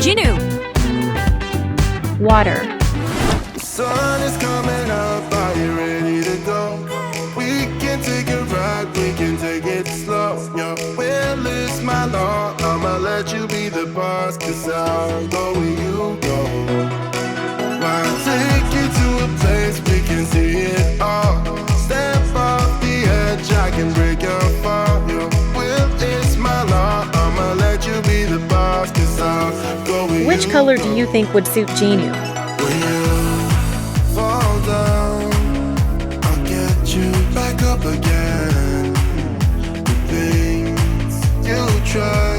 Jinu. Water. The sun is coming up, are you ready to go? We can take a ride, we can take it slow. Yo, well, it's my law, I'ma let you be the boss, 'cause I'll go where you go. I'll take you to a place we can see it all. Step off the edge, I can break your fall. Yo, well, it's my law, I'ma let you be the boss, 'cause I'll go where you go. Which color do you think would suit Jinu? When you fall down, I'll get you back up again. The things you try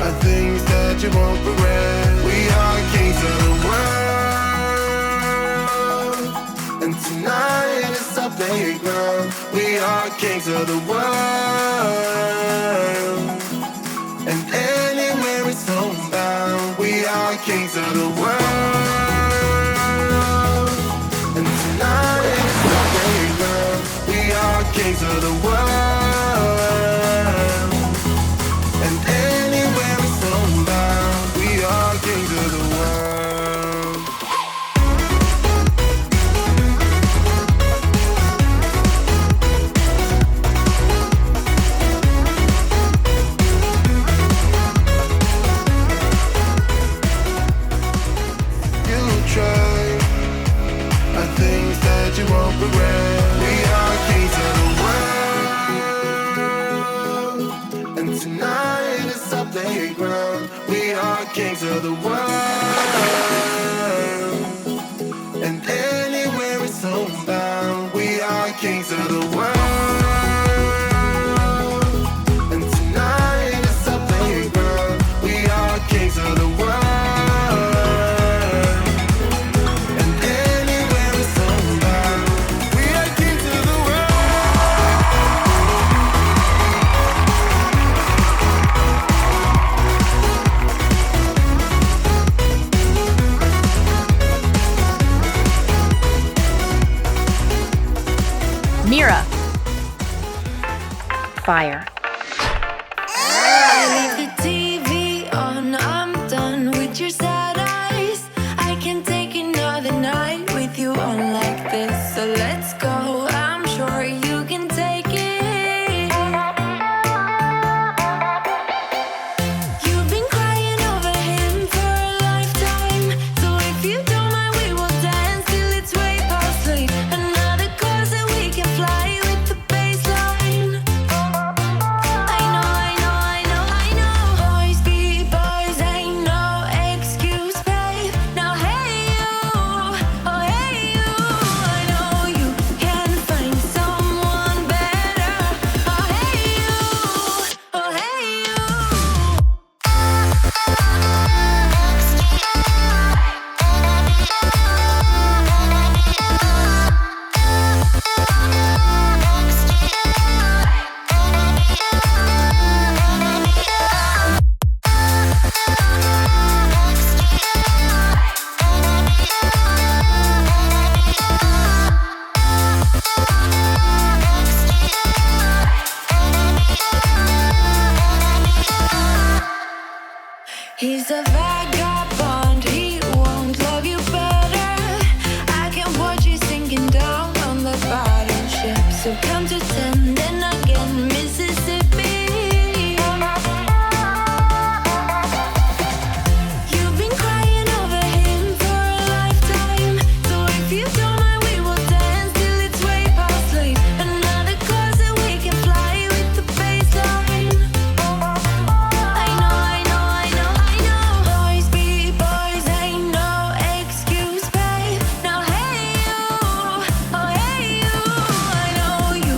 are things that you won't regret. We are kings of the world, and tonight is our playground. We are kings of the world, and anywhere it's homebound. We are kings of the world, and tonight is our playground. We are kings of the world, and anywhere it's homebound. We are kings of the world. You try are things that you won't regret. We are kings of the world, and tonight is our playground. We are kings of the world, and anywhere it's homebound. We are kings of the world, and tonight is our playground. We are kings of the world. Myria. Fire. Leave the TV on, I'm done with your sad eyes. I can take another night with you on like this. So let's go, I'm sure you can take it. You've been crying over him for a lifetime. So if you don't mind, we will dance till it's way past late. Another course that we can fly with the baseline. I know, I know, I know, I know. Boys be boys, ain't no excuse, babe. Now hey you, oh hey you. I know you can find someone better. Oh hey you, oh hey you. He's a vagabond, he won't love you better. I can watch you sinking down on the battleship. So come to 10, then again, Mississippi. You've been crying over him for a lifetime. So if you don't mind, we will dance till it's way past late. Another course that we can fly with the baseline. I know, I know, I know, I know. Boys be boys, ain't no excuse, babe. Now hey you, oh hey you. I know you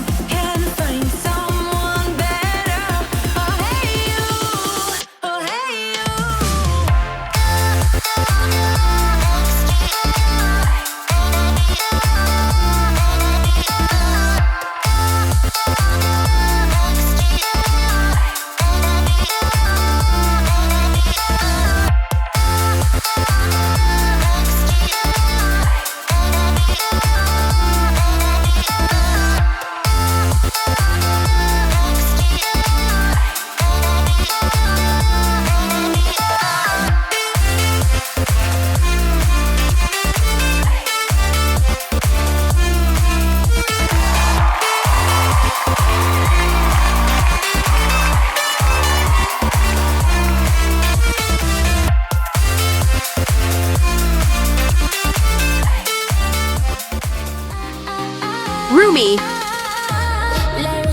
Rumi.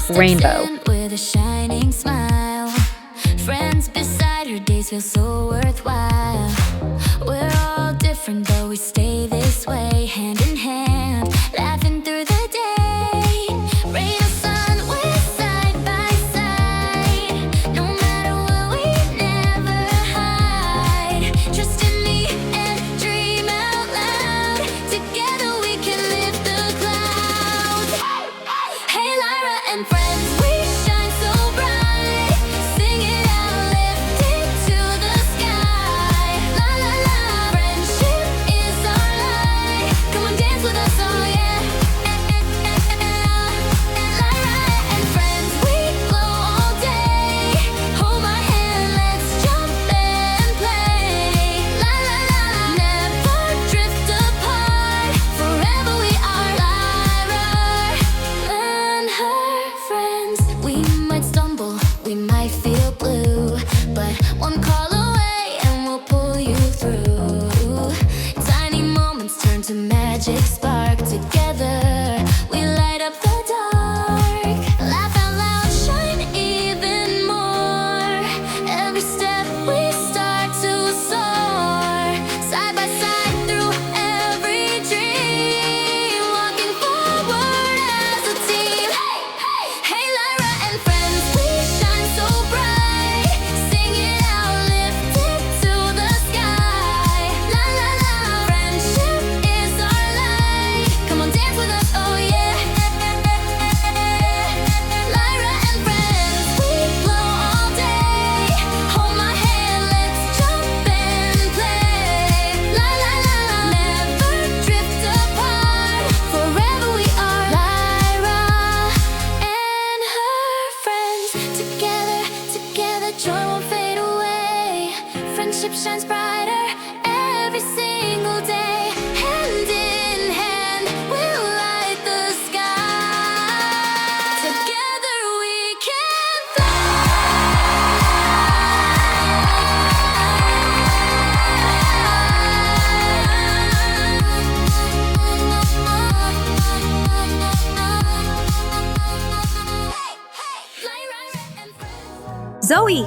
Rainbow. With a shining smile. Friends beside her, days feel so worthwhile. We're all different, but we stay this way, hand in hand, laughing through the day. Rain or sun, we're side by side. No matter what, we never hide. Trust in me and dream out loud. Together we can lift the clouds. Hey, Lyra and friends, we shine so bright. Sing it out, lift it to the sky. La la la, friendship is our light. Come on, dance with us, oh yeah. Lyra and friends, we glow all day. Hold my hand, let's jump and play. La la la, never drift apart. Forever we are Lyra and her friends. We might stumble, we might feel blue, but one call away and we'll pull you through. Tiny moments turn to magic spark. Together we light up the dark. Laugh out loud, shine even more. Every step we start to soar. Side by side through every dream. Walking forward as a team. Hey, Lyra and friends, we shine so bright. Sing it out, lift it to the sky. La la la, friendship is our light. Come on, dance with us, oh yeah. Lyra and friends, we glow all day. Hold my hand, let's jump and play. La la la, never drift apart. Forever we are Lyra and her friends. Together, together, joy won't fade away. Friendship shines brighter every single day. Hand in hand, we'll light the sky. Together we can fly. Zoe.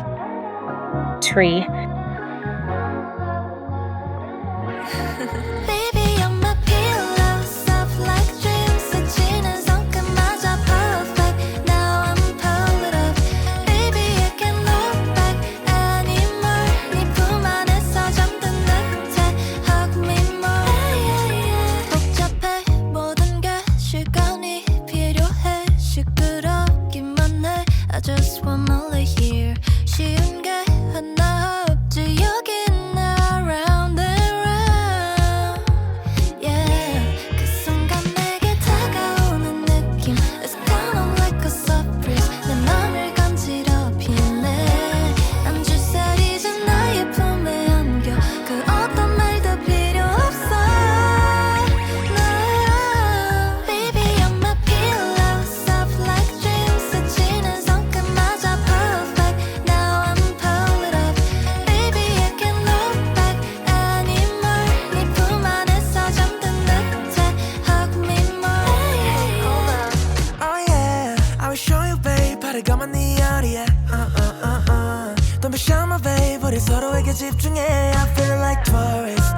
Tree. Baby, you're my pillow, soft like dreams. 스치는 손끝마저 perfect. Now I'm pulled up. Baby, I can't look back anymore. 네 품 안에서 잠든 듯해. Hug me more. 복잡해 모든 게 시간이 필요해. 시끄럽기만 해. I just wanna lay here. 쉬운 게 하나 없지 여긴 around and round. Yeah, 그 순간 내게 다가오는 느낌. It's kind of like a surprise. 내 맘을 간지럽히네. 난 주사리진 나의 품에 안겨. 그 어떤 말도 필요 없어. No, baby, you're my pillow, soft like dreams. 스치는 손끝마저 perfect. Now I'm pulled up. Baby, I can't look back anymore. 네 품 안에서 잠든 듯해. Hug me more. Oh yeah, I will show you, babe. 바라가만 네 어디에. Don't be shy, my babe. 우리 서로에게 집중해. I feel like tourist.